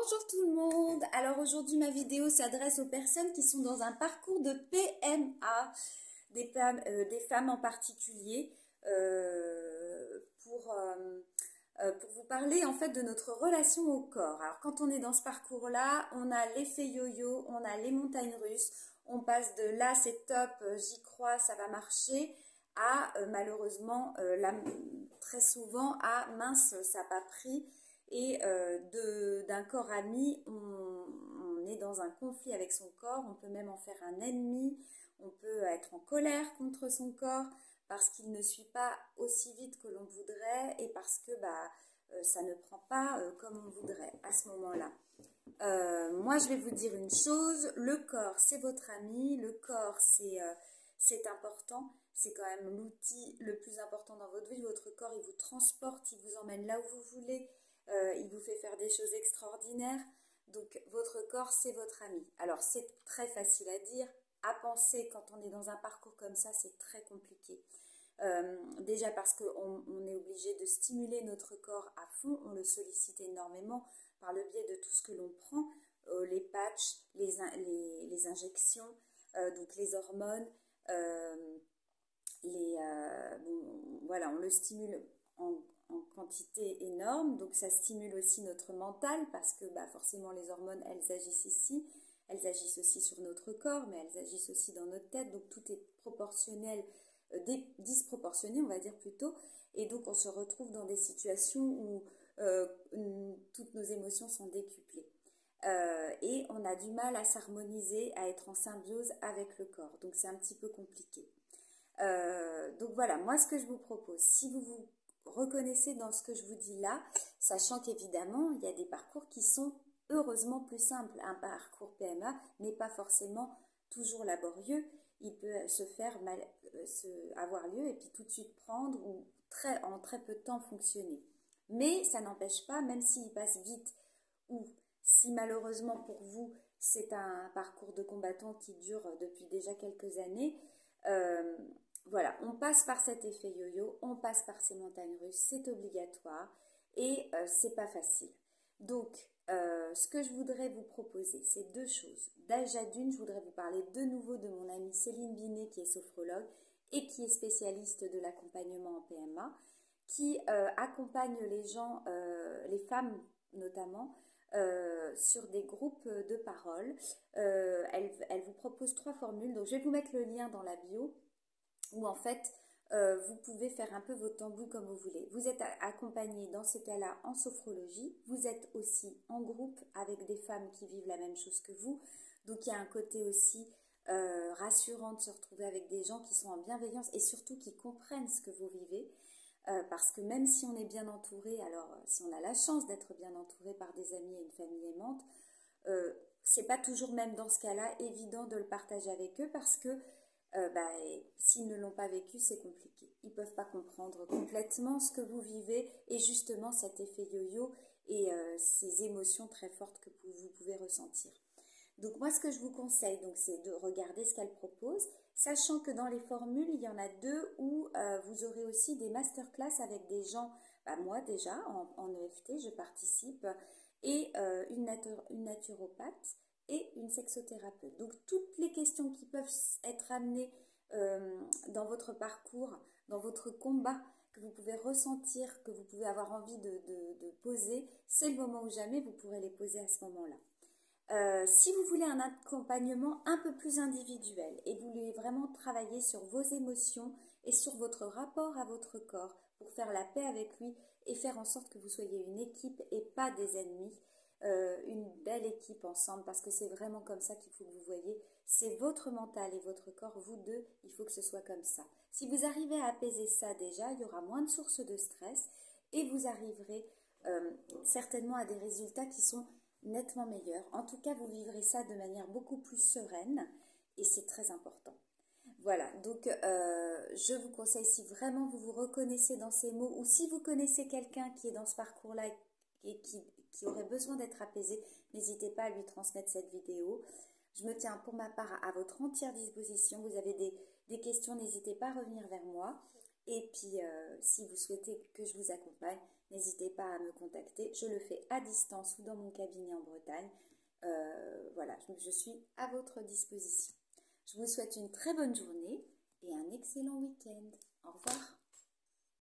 Bonjour tout le monde. Alors aujourd'hui ma vidéo s'adresse aux personnes qui sont dans un parcours de PMA, des femmes en particulier, pour vous parler en fait de notre relation au corps. Alors quand on est dans ce parcours-là, on a l'effet yo-yo, on a les montagnes russes, on passe de là c'est top, j'y crois, ça va marcher, à malheureusement très souvent à mince, ça n'a pas pris. Et d'un corps ami, on est dans un conflit avec son corps, on peut même en faire un ennemi, on peut être en colère contre son corps parce qu'il ne suit pas aussi vite que l'on voudrait et parce que ça ne prend pas comme on voudrait à ce moment-là. Moi, je vais vous dire une chose, le corps, c'est votre ami, le corps, c'est important, c'est quand même l'outil le plus important dans votre vie. Votre corps, il vous transporte, il vous emmène là où vous voulez. Il vous fait faire des choses extraordinaires. Donc votre corps, c'est votre ami. Alors c'est très facile à dire, à penser quand on est dans un parcours comme ça, c'est très compliqué. Déjà parce qu'on est obligé de stimuler notre corps à fond, on le sollicite énormément par le biais de tout ce que l'on prend, les patchs, les injections, donc les hormones, voilà, on le stimule en quantité énorme, donc ça stimule aussi notre mental parce que forcément les hormones elles agissent ici, elles agissent aussi sur notre corps, mais elles agissent aussi dans notre tête, donc tout est proportionnel, disproportionné on va dire plutôt, et donc on se retrouve dans des situations où toutes nos émotions sont décuplées. Et on a du mal à s'harmoniser, à être en symbiose avec le corps, donc c'est un petit peu compliqué. Donc voilà, moi ce que je vous propose, si vous vous reconnaissez dans ce que je vous dis là, sachant qu'évidemment il y a des parcours qui sont heureusement plus simples. Un parcours PMA n'est pas forcément toujours laborieux, il peut avoir lieu et puis tout de suite prendre ou en très peu de temps fonctionner. Mais ça n'empêche pas, même s'il passe vite ou si malheureusement pour vous c'est un parcours de combattant qui dure depuis déjà quelques années, voilà, on passe par cet effet yo-yo, on passe par ces montagnes russes, c'est obligatoire et c'est pas facile. Donc, ce que je voudrais vous proposer, c'est deux choses. Déjà d'une, je voudrais vous parler de nouveau de mon amie Céline Binet qui est sophrologue et qui est spécialiste de l'accompagnement en PMA, qui accompagne les gens, les femmes notamment, sur des groupes de parole. Elle vous propose 3 formules, donc je vais vous mettre le lien dans la bio, où en fait vous pouvez faire un peu votre tambouille comme vous voulez. Vous êtes accompagné dans ces cas-là en sophrologie, vous êtes aussi en groupe avec des femmes qui vivent la même chose que vous, donc il y a un côté aussi rassurant de se retrouver avec des gens qui sont en bienveillance et surtout qui comprennent ce que vous vivez, parce que même si on est bien entouré, alors si on a la chance d'être bien entouré par des amis et une famille aimante, c'est pas toujours, même dans ce cas-là, évident de le partager avec eux parce que s'ils ne l'ont pas vécu, c'est compliqué. Ils ne peuvent pas comprendre complètement ce que vous vivez et justement cet effet yo-yo et ces émotions très fortes que vous pouvez ressentir. Donc moi, ce que je vous conseille, c'est de regarder ce qu'elle propose, sachant que dans les formules, il y en a 2 où vous aurez aussi des masterclass avec des gens, moi déjà, en EFT, je participe, et une naturopathe et une sexothérapeute. Donc toutes les questions qui peuvent être amenées dans votre parcours, dans votre combat, que vous pouvez ressentir, que vous pouvez avoir envie de poser, c'est le moment ou jamais, vous pourrez les poser à ce moment-là. Si vous voulez un accompagnement un peu plus individuel et vous voulez vraiment travailler sur vos émotions et sur votre rapport à votre corps pour faire la paix avec lui et faire en sorte que vous soyez une équipe et pas des ennemis, une belle équipe ensemble, parce que c'est vraiment comme ça qu'il faut que vous voyez, c'est votre mental et votre corps, vous deux, il faut que ce soit comme ça. Si vous arrivez à apaiser ça déjà, il y aura moins de sources de stress et vous arriverez certainement à des résultats qui sont nettement meilleurs. En tout cas, vous vivrez ça de manière beaucoup plus sereine et c'est très important. Voilà, donc je vous conseille, si vraiment vous vous reconnaissez dans ces mots ou si vous connaissez quelqu'un qui est dans ce parcours-là et qui aurait besoin d'être apaisé, n'hésitez pas à lui transmettre cette vidéo. Je me tiens pour ma part à votre entière disposition. Vous avez des questions, n'hésitez pas à revenir vers moi. Et puis, si vous souhaitez que je vous accompagne, n'hésitez pas à me contacter. Je le fais à distance ou dans mon cabinet en Bretagne. Voilà, je suis à votre disposition. Je vous souhaite une très bonne journée et un excellent week-end. Au revoir.